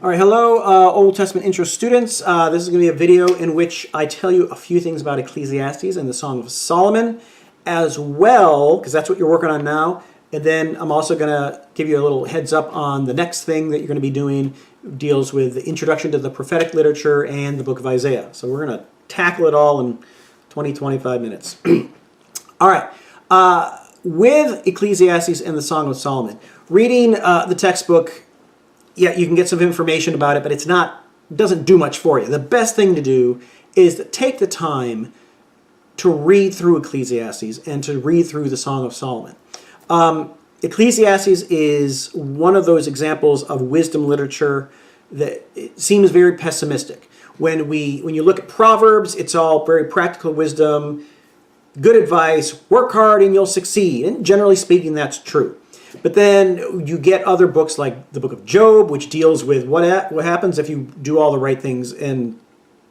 All right, hello, Old Testament intro students. This is going to be a video in which I tell you a few things about Ecclesiastes and the Song of Solomon as well, because that's what you're working on now. And then I'm also going to give you a little heads up on the next thing that you're going to be doing. It deals with the introduction to the prophetic literature and the book of Isaiah. So we're going to tackle it all in 20-25 minutes. All right. With Ecclesiastes and the Song of Solomon, reading the textbook, yeah, you can get some information about it, but it doesn't do much for you. The best thing to do is to take the time to read through Ecclesiastes and to read through the Song of Solomon. Ecclesiastes is one of those examples of wisdom literature that it seems very pessimistic. When you look at Proverbs, it's all very practical wisdom, good advice, work hard and you'll succeed. And generally speaking, that's true. But then you get other books like the book of Job, which deals with what happens if you do all the right things and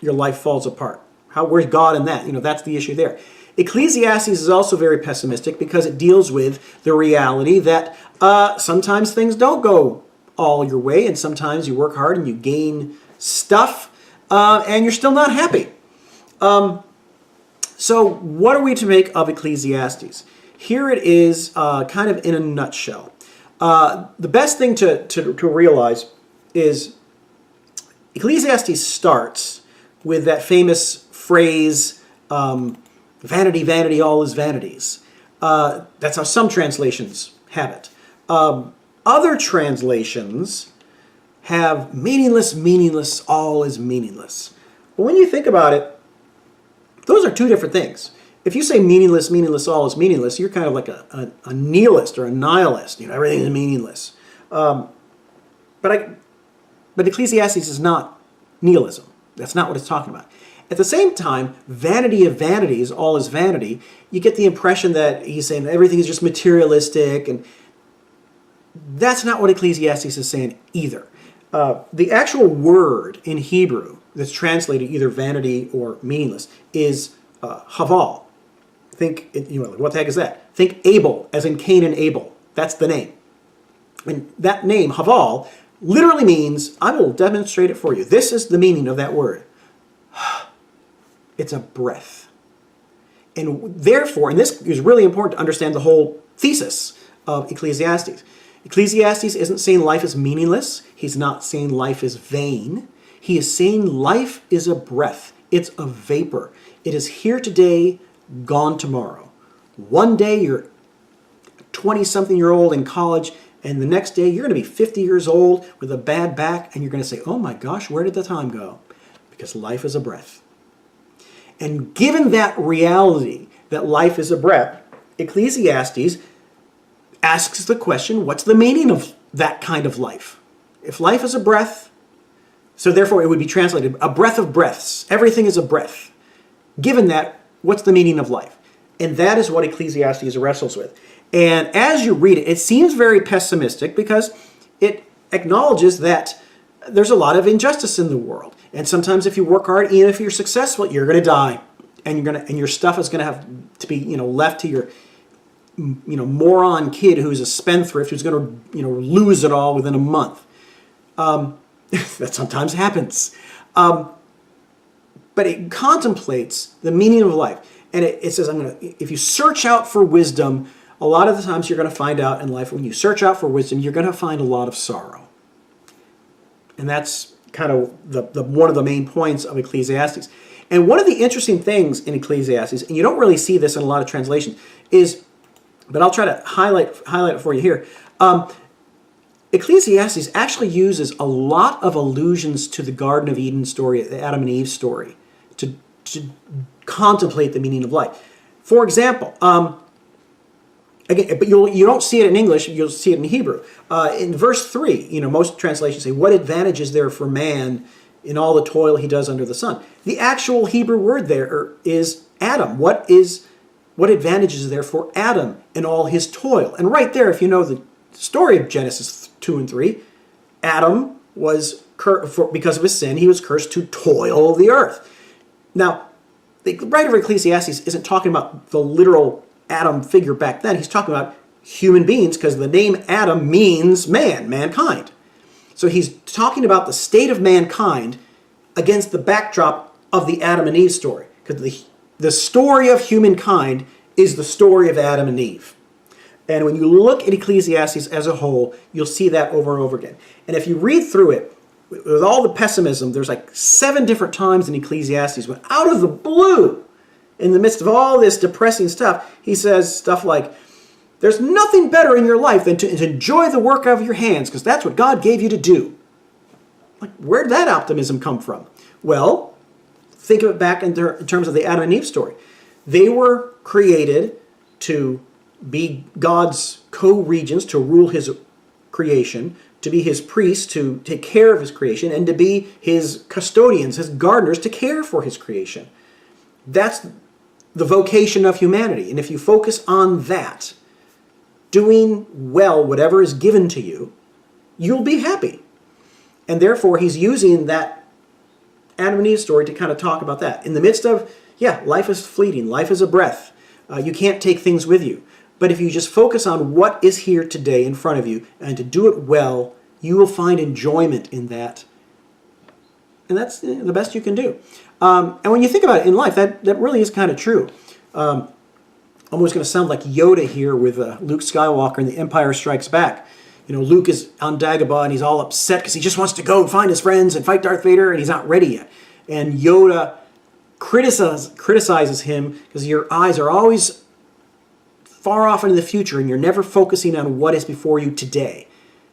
your life falls apart. Where's God in that? That's the issue there. Ecclesiastes is also very pessimistic because it deals with the reality that sometimes things don't go all your way, and sometimes you work hard and you gain stuff and you're still not happy. So what are we to make of Ecclesiastes? Here it is kind of in a nutshell. The best thing to realize is Ecclesiastes starts with that famous phrase, vanity, vanity, all is vanities. That's how some translations have it. Other translations have meaningless, meaningless, all is meaningless. But when you think about it, those are two different things. If you say meaningless, meaningless, all is meaningless, you're kind of like a nihilist or a nihilist. Everything is meaningless. But Ecclesiastes is not nihilism. That's not what it's talking about. At the same time, vanity of vanities, all is vanity, you get the impression that he's saying everything is just materialistic, and that's not what Ecclesiastes is saying either. The actual word in Hebrew that's translated either vanity or meaningless is haval. Think, what the heck is that? Think Abel, as in Cain and Abel. That's the name. And that name, haval, literally means, I will demonstrate it for you. This is the meaning of that word. It's a breath. And therefore, and this is really important to understand the whole thesis of Ecclesiastes. Ecclesiastes isn't saying life is meaningless. He's not saying life is vain. He is saying life is a breath. It's a vapor. It is here today, gone tomorrow. One day you're 20-something-year-old in college, and the next day you're going to be 50 years old with a bad back, and you're going to say, oh my gosh, where did the time go? Because life is a breath. And given that reality, that life is a breath, Ecclesiastes asks the question, what's the meaning of that kind of life? If life is a breath, so therefore it would be translated, a breath of breaths. Everything is a breath. Given that, what's the meaning of life? And that is what Ecclesiastes wrestles with. And as you read it, it seems very pessimistic because it acknowledges that there's a lot of injustice in the world. And sometimes if you work hard, even if you're successful, you're going to die. And your stuff is going to have to be left to your moron kid who's a spendthrift who's going to lose it all within a month. That sometimes happens. But it contemplates the meaning of life. And it says, if you search out for wisdom, a lot of the times you're going to find out in life, when you search out for wisdom, you're going to find a lot of sorrow. And that's kind of one of the main points of Ecclesiastes. And one of the interesting things in Ecclesiastes, and you don't really see this in a lot of translations, is, but I'll try to highlight it for you here. Ecclesiastes actually uses a lot of allusions to the Garden of Eden story, the Adam and Eve story, to contemplate the meaning of life. For example, again, but you don't see it in English, you'll see it in Hebrew. In verse 3, most translations say, what advantage is there for man in all the toil he does under the sun? The actual Hebrew word there is Adam. What advantage is there for Adam in all his toil? And right there, if you know the story of Genesis 2 and 3, Adam was because of his sin, he was cursed to toil the earth. Now, the writer of Ecclesiastes isn't talking about the literal Adam figure back then. He's talking about human beings because the name Adam means man, mankind. So he's talking about the state of mankind against the backdrop of the Adam and Eve story. Because the story of humankind is the story of Adam and Eve. And when you look at Ecclesiastes as a whole, you'll see that over and over again. And if you read through it, with all the pessimism, there's like 7 different times in Ecclesiastes when out of the blue, in the midst of all this depressing stuff, he says stuff like, there's nothing better in your life than to enjoy the work of your hands, because that's what God gave you to do. Like, where'd that optimism come from? Well, think of it back in terms of the Adam and Eve story. They were created to be God's co-regents, to rule his creation, to be his priests, to take care of his creation, and to be his custodians, his gardeners, to care for his creation. That's the vocation of humanity. And if you focus on that, doing well whatever is given to you, you'll be happy. And therefore, he's using that Adam and Eve story to kind of talk about that. In the midst of, life is fleeting, life is a breath. You can't take things with you. But if you just focus on what is here today in front of you and to do it well, you will find enjoyment in that. And that's the best you can do. And when you think about it in life, that really is kind of true. Almost going to sound like Yoda here with Luke Skywalker in The Empire Strikes Back. You know, Luke is on Dagobah and he's all upset because he just wants to go and find his friends and fight Darth Vader and he's not ready yet. And Yoda criticizes him because your eyes are always far off into the future and you're never focusing on what is before you today.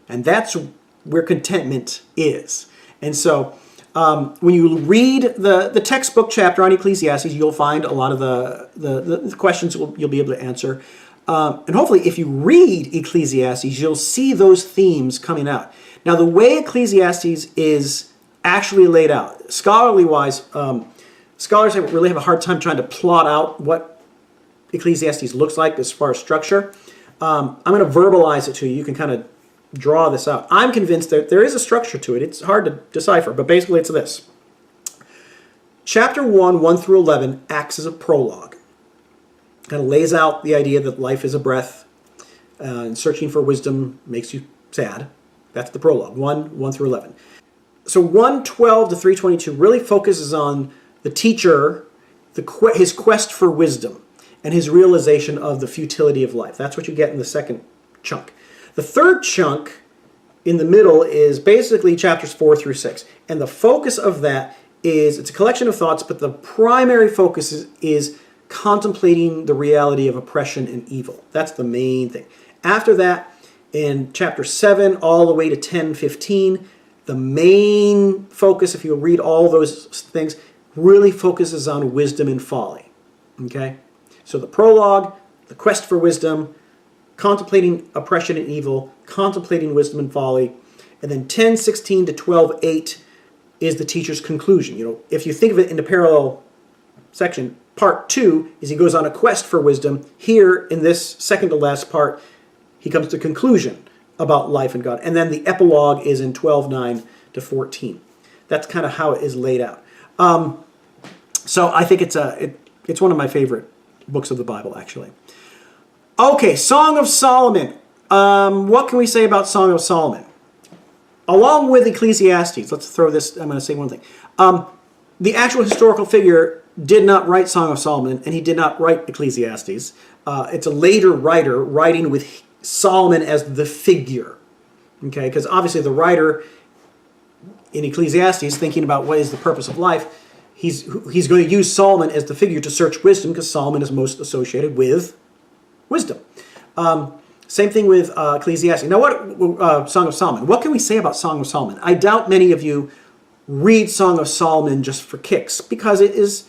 And that's where contentment is. And so when you read the textbook chapter on Ecclesiastes, you'll find a lot of the questions you'll be able to answer. And hopefully if you read Ecclesiastes, you'll see those themes coming out. Now the way Ecclesiastes is actually laid out, scholarly-wise, scholars really have a hard time trying to plot out what Ecclesiastes looks like as far as structure. I'm going to verbalize it to you. You can kind of draw this out. I'm convinced that there is a structure to it. It's hard to decipher, but basically it's this. Chapter 1, 1 through 11, acts as a prologue. Kind of lays out the idea that life is a breath, and searching for wisdom makes you sad. That's the prologue, 1 through 11. So 1:12 to 3:22 really focuses on the teacher, his quest for wisdom, and his realization of the futility of life. That's what you get in the second chunk. The third chunk in the middle is basically chapters 4 through 6. And the focus of that is, it's a collection of thoughts, but the primary focus is contemplating the reality of oppression and evil. That's the main thing. After that, in chapter 7 all the way to 10:15, the main focus, if you read all those things, really focuses on wisdom and folly. Okay? So the prologue, the quest for wisdom, contemplating oppression and evil, contemplating wisdom and folly, and then 10:16 to 12:8 is the teacher's conclusion. You know, if you think of it in the parallel section, part 2 is he goes on a quest for wisdom. Here, in this second to last part, he comes to conclusion about life and God. And then the epilogue is in 12:9 to 14. That's kind of how it is laid out. So I think it's one of my favorite books of the Bible, actually. Okay, Song of Solomon. What can we say about Song of Solomon? Along with Ecclesiastes, let's throw this, I'm going to say one thing. The actual historical figure did not write Song of Solomon, and he did not write Ecclesiastes. It's a later writer writing with Solomon as the figure. Okay, because obviously the writer in Ecclesiastes, thinking about what is the purpose of life, he's going to use Solomon as the figure to search wisdom, because Solomon is most associated with wisdom. Same thing with Ecclesiastes. Now, what Song of Solomon? What can we say about Song of Solomon? I doubt many of you read Song of Solomon just for kicks, because it is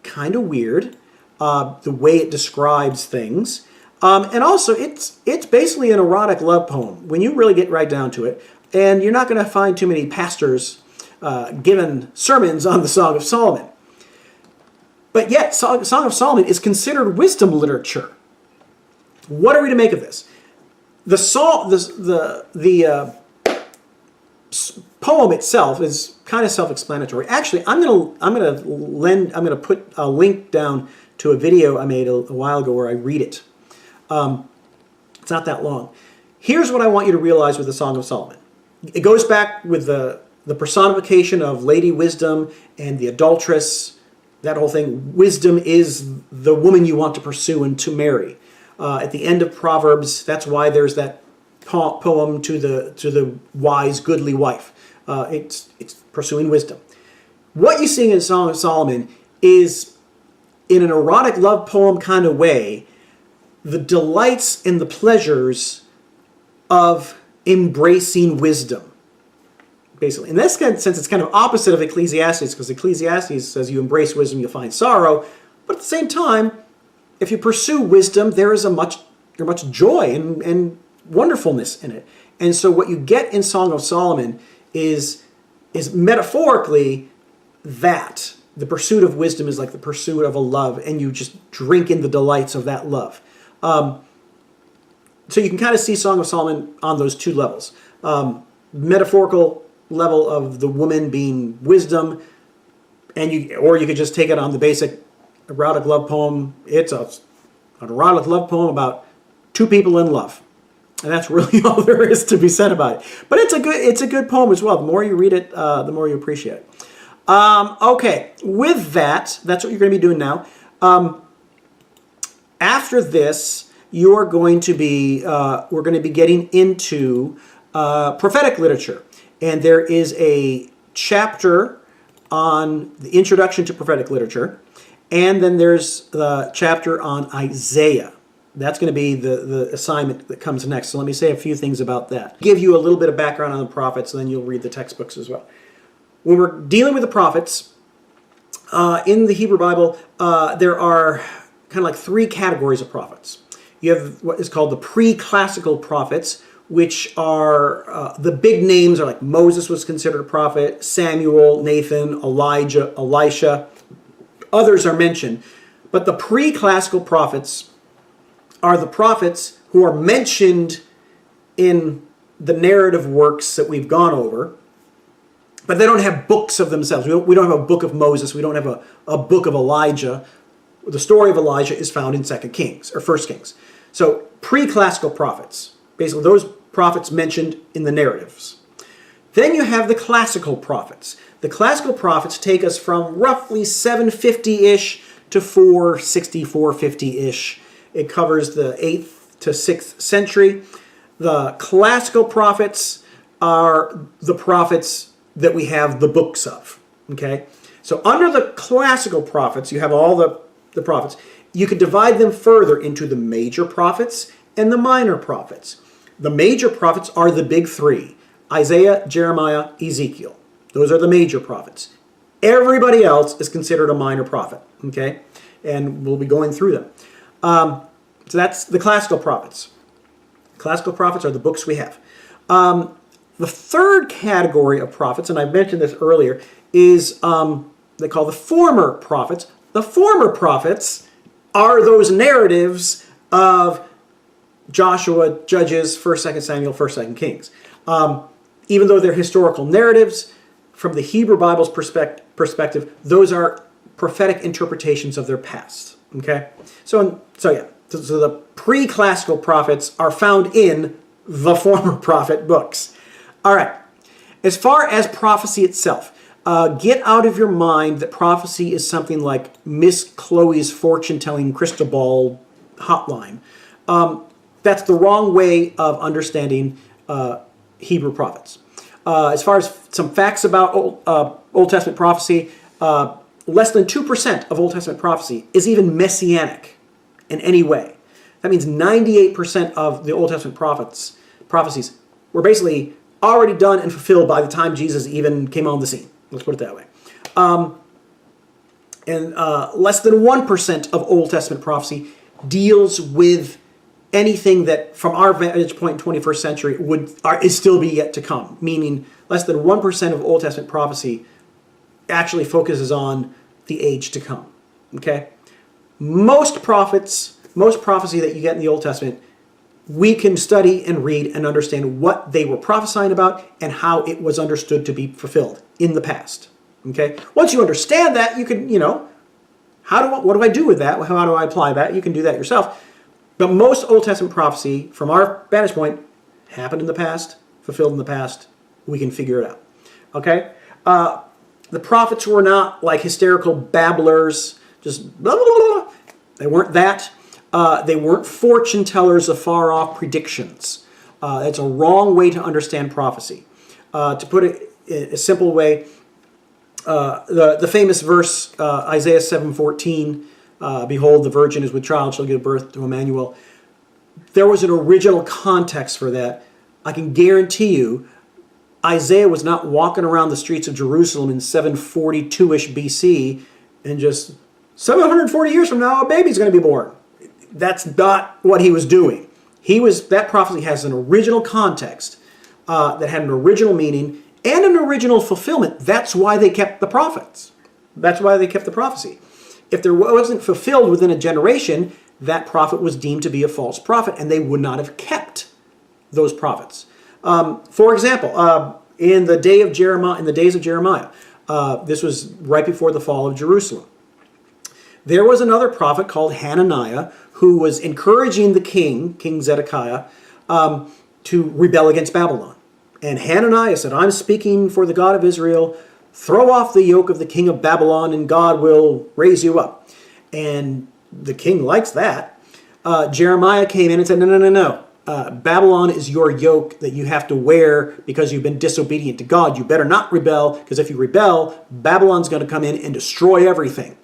kind of weird, the way it describes things. And also, it's basically an erotic love poem, when you really get right down to it. And you're not going to find too many pastors giving sermons on the Song of Solomon. But yet, Song of Solomon is considered wisdom literature. What are we to make of this? The poem itself is kind of self-explanatory. Actually, I'm gonna put a link down to a video I made a while ago where I read it. It's not that long. Here's what I want you to realize with the Song of Solomon. it goes back with the personification of Lady Wisdom and the adulteress, that whole thing. Wisdom is the woman you want to pursue and to marry. At the end of Proverbs, that's why there's that poem to the wise, goodly wife. It's pursuing wisdom. What you see in Song of Solomon is, in an erotic love poem kind of way, the delights and the pleasures of embracing wisdom. Basically, in this sense, it's kind of opposite of Ecclesiastes, because Ecclesiastes says you embrace wisdom, you'll find sorrow. But at the same time, if you pursue wisdom, there is much joy and wonderfulness in it. And so what you get in Song of Solomon is metaphorically that. The pursuit of wisdom is like the pursuit of a love, and you just drink in the delights of that love. So you can kind of see Song of Solomon on those two levels. Metaphorical level of the woman being wisdom, or you could just take it on the basic erotic love poem. It's an erotic love poem about two people in love. And that's really all there is to be said about it. But it's a good poem as well. The more you read it, the more you appreciate it. Okay, with that, that's what you're going to be doing now. After this, we're going to be getting into prophetic literature. And there is a chapter on the introduction to prophetic literature. And then there's the chapter on Isaiah. That's going to be the assignment that comes next. So let me say a few things about that. Give you a little bit of background on the prophets, and then you'll read the textbooks as well. When we're dealing with the prophets, in the Hebrew Bible, there are kind of like three categories of prophets. You have what is called the pre-classical prophets, which are the big names are like Moses was considered a prophet, Samuel, Nathan, Elijah, Elisha. Others are mentioned. But the pre-classical prophets are the prophets who are mentioned in the narrative works that we've gone over, but they don't have books of themselves. We don't have a book of Moses. We don't have a book of Elijah. The story of Elijah is found in 2 Kings or 1 Kings. So pre-classical prophets, basically those prophets mentioned in the narratives. Then you have the classical prophets. The classical prophets take us from roughly 750-ish to 460, 450-ish. It covers the 8th to 6th century. The classical prophets are the prophets that we have the books of. Okay? So under the classical prophets, you have all the prophets. You could divide them further into the major prophets and the minor prophets. The major prophets are the big three: Isaiah, Jeremiah, Ezekiel. Those are the major prophets. Everybody else is considered a minor prophet. Okay? And we'll be going through them. So that's the classical prophets. Classical prophets are the books we have. The third category of prophets, and I mentioned this earlier, is they call the former prophets. The former prophets are those narratives of Joshua, Judges, 1st, 2nd Samuel, 1st, 2nd Kings. Even though they're historical narratives, from the Hebrew Bible's perspective, those are prophetic interpretations of their past. Okay? So the pre-classical prophets are found in the former prophet books. All right. As far as prophecy itself, get out of your mind that prophecy is something like Miss Chloe's fortune-telling crystal ball hotline. That's the wrong way of understanding Hebrew prophets. As far as some facts about Old Testament prophecy, less than 2% of Old Testament prophecy is even messianic in any way. That means 98% of the Old Testament prophecies were basically already done and fulfilled by the time Jesus even came on the scene. Let's put it that way. And less than 1% of Old Testament prophecy deals with anything that, from our vantage point in 21st century, is still be yet to come. Meaning, less than 1% of Old Testament prophecy actually focuses on the age to come. Okay? Most prophecy that you get in the Old Testament, we can study and read and understand what they were prophesying about and how it was understood to be fulfilled in the past. Okay? Once you understand that, you can, what do I do with that? How do I apply that? You can do that yourself. But most Old Testament prophecy, from our vantage point, happened in the past, fulfilled in the past, we can figure it out. Okay? The prophets were not like hysterical babblers, just blah, blah, blah, blah. They weren't that. They weren't fortune tellers of far-off predictions. It's a wrong way to understand prophecy. To put it in a simple way, the famous verse, Isaiah 7:14, behold, the virgin is with child, shall give birth to Emmanuel. There was an original context for that. I can guarantee you, Isaiah was not walking around the streets of Jerusalem in 742-ish BC and just 740 years from now, a baby's going to be born. That's not what he was doing. That prophecy has an original context that had an original meaning and an original fulfillment. That's why they kept the prophets. That's why they kept the prophecy. If there wasn't fulfilled within a generation, that prophet was deemed to be a false prophet, and they would not have kept those prophets. For example, in the days of Jeremiah, this was right before the fall of Jerusalem. There was another prophet called Hananiah who was encouraging the King Zedekiah, to rebel against Babylon. And Hananiah said, I'm speaking for the God of Israel. Throw off the yoke of the king of Babylon and God will raise you up. And the king likes that. Jeremiah came in and said, no. Babylon is your yoke that you have to wear because you've been disobedient to God. You better not rebel, because if you rebel, Babylon's going to come in and destroy everything.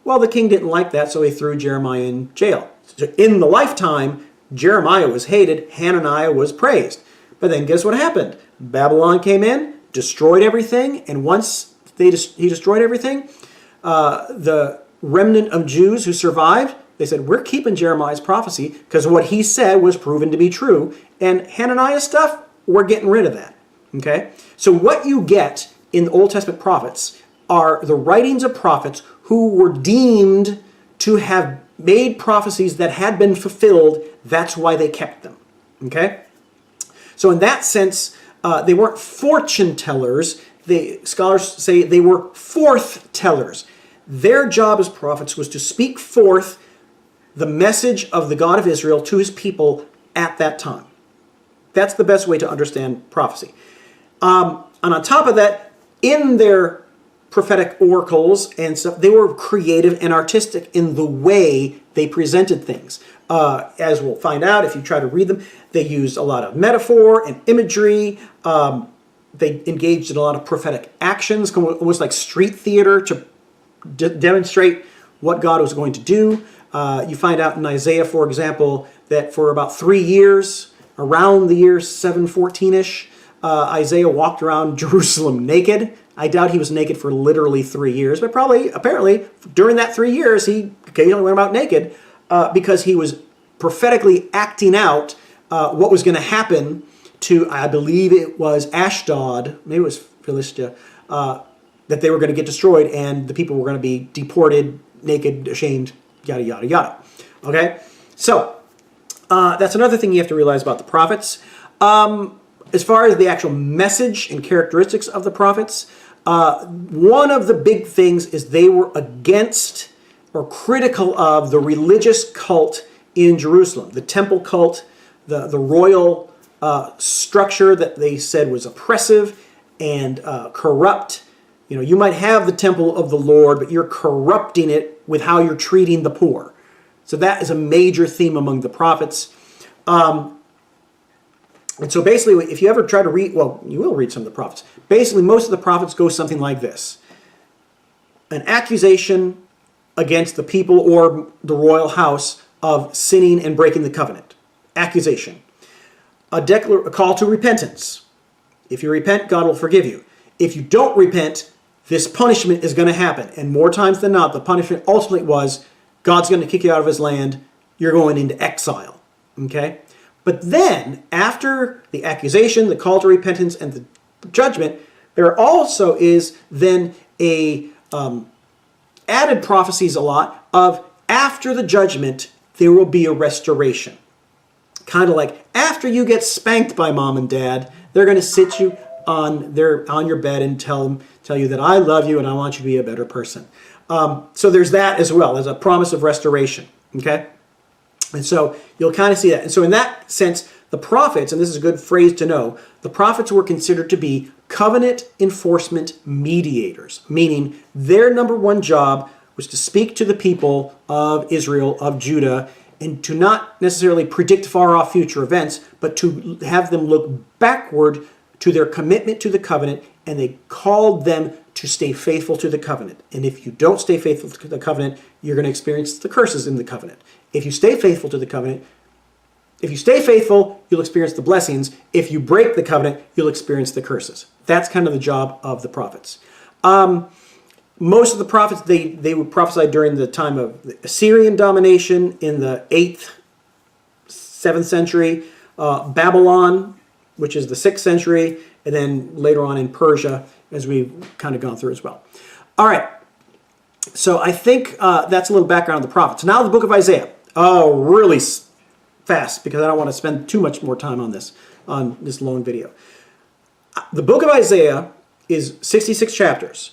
Well, the king didn't like that, so he threw Jeremiah in jail. So in the lifetime, Jeremiah was hated, Hananiah was praised. But then guess what happened? Babylon came in, destroyed everything, and once he destroyed everything, the remnant of Jews who survived, they said, we're keeping Jeremiah's prophecy because what he said was proven to be true. And Hananiah's stuff, we're getting rid of that. Okay? So what you get in the Old Testament prophets are the writings of prophets who were deemed to have made prophecies that had been fulfilled. That's why they kept them. Okay? So in that sense, they weren't fortune tellers. Scholars say they were forth tellers. Their job as prophets was to speak forth the message of the God of Israel to his people at that time. That's the best way to understand prophecy. And on top of that, in their prophetic oracles and stuff, they were creative and artistic in the way they presented things. As we'll find out if you try to read them, they used a lot of metaphor and imagery. They engaged in a lot of prophetic actions, almost like street theater, to demonstrate what God was going to do. You find out in Isaiah, for example, that for about 3 years, around the year 714-ish, Isaiah walked around Jerusalem naked. I doubt he was naked for literally 3 years, but apparently, during that 3 years, he occasionally went about naked because he was prophetically acting out what was going to happen to, I believe it was Ashdod, maybe it was Philistia, that they were going to get destroyed and the people were going to be deported, naked, ashamed, yada, yada, yada. Okay? So, that's another thing you have to realize about the prophets. As far as the actual message and characteristics of the prophets, one of the big things is they were against or critical of the religious cult in Jerusalem. The temple cult, the royal structure that they said was oppressive and corrupt. You know, you might have the temple of the Lord, but you're corrupting it with how you're treating the poor. So that is a major theme among the prophets. And so basically, if you ever try to read, well, you will read some of the prophets. Basically, most of the prophets go something like this. An accusation against the people or the royal house of sinning and breaking the covenant. Accusation. A call to repentance. If you repent, God will forgive you. If you don't repent, this punishment is going to happen. And more times than not, the punishment ultimately was God's going to kick you out of his land. You're going into exile. Okay? But then, after the accusation, the call to repentance, and the judgment, there also is then a added prophecies a lot of after the judgment, there will be a restoration. Kind of like after you get spanked by mom and dad, they're going to sit you on your bed and tell you that I love you and I want you to be a better person. So there's that as well. There's a promise of restoration. Okay? And so you'll kind of see that. And so in that sense, The prophets, and this is a good phrase to know, the prophets were considered to be covenant enforcement mediators, meaning their number one job was to speak to the people of Israel, of Judah, and to not necessarily predict far off future events, but to have them look backward to their commitment to the covenant, and they called them to stay faithful to the covenant. And if you don't stay faithful to the covenant, you're going to experience the curses in the covenant. If you stay faithful to the covenant, if you stay faithful, you'll experience the blessings. If you break the covenant, you'll experience the curses. That's kind of the job of the prophets. Most of the prophets, they would prophesy during the time of the Assyrian domination in the 8th, 7th century, Babylon, which is the 6th century, and then later on in Persia, as we've kind of gone through as well. All right, so I think that's a little background on the prophets. Now the book of Isaiah. Oh, really fast, because I don't want to spend too much more time on this long video. The book of Isaiah is 66 chapters.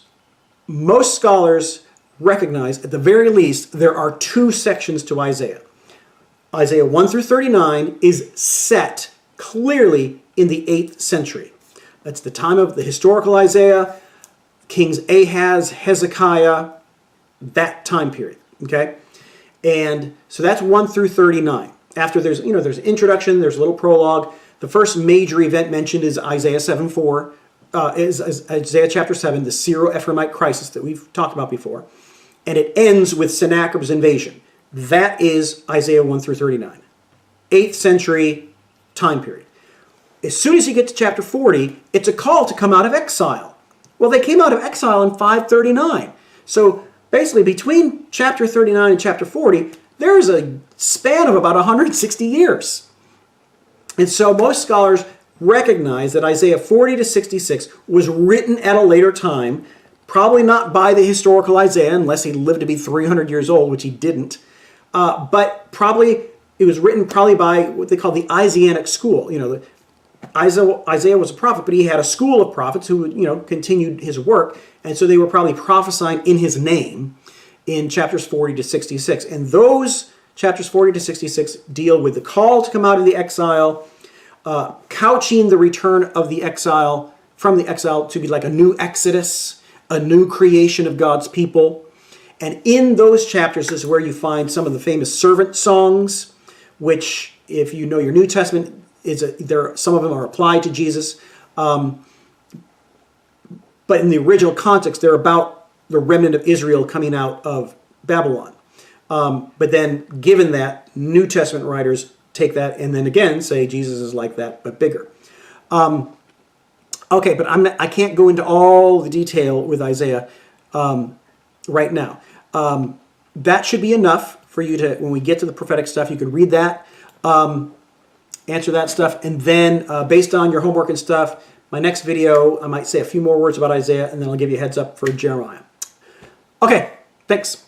Most scholars recognize, at the very least, there are two sections to Isaiah. Isaiah 1 through 39 is set clearly in the 8th century. That's the time of the historical Isaiah, Kings Ahaz, Hezekiah, that time period, okay? And so that's 1 through 39. After there's an introduction, there's a little prologue. The first major event mentioned is Isaiah 7:4. Is Isaiah chapter 7, the Syro-Ephraimite crisis that we've talked about before. And it ends with Sennacherib's invasion. That is Isaiah 1 through 39. 8th century time period. As soon as you get to chapter 40, it's a call to come out of exile. Well, they came out of exile in 539. So basically between chapter 39 and chapter 40, there's a span of about 160 years. And so most scholars recognize that Isaiah 40 to 66 was written at a later time, probably not by the historical Isaiah, unless he lived to be 300 years old, which he didn't, but probably it was written probably by what they call the Isaianic school. Isaiah was a prophet, but he had a school of prophets who continued his work, and so they were probably prophesying in his name in chapters 40 to 66. And those chapters 40 to 66 deal with the call to come out of the exile, couching the return of the exile from the exile to be like a new exodus, a new creation of God's people. And in those chapters is where you find some of the famous servant songs, which, if you know your New Testament, some of them are applied to Jesus. But in the original context, they're about the remnant of Israel coming out of Babylon. But then, given that, New Testament writers take that and then again say Jesus is like that, but bigger. Okay, but I can't go into all the detail with Isaiah right now. That should be enough for you to, when we get to the prophetic stuff, you can read that, answer that stuff, and then based on your homework and stuff, my next video, I might say a few more words about Isaiah, and then I'll give you a heads up for Jeremiah. Okay, thanks.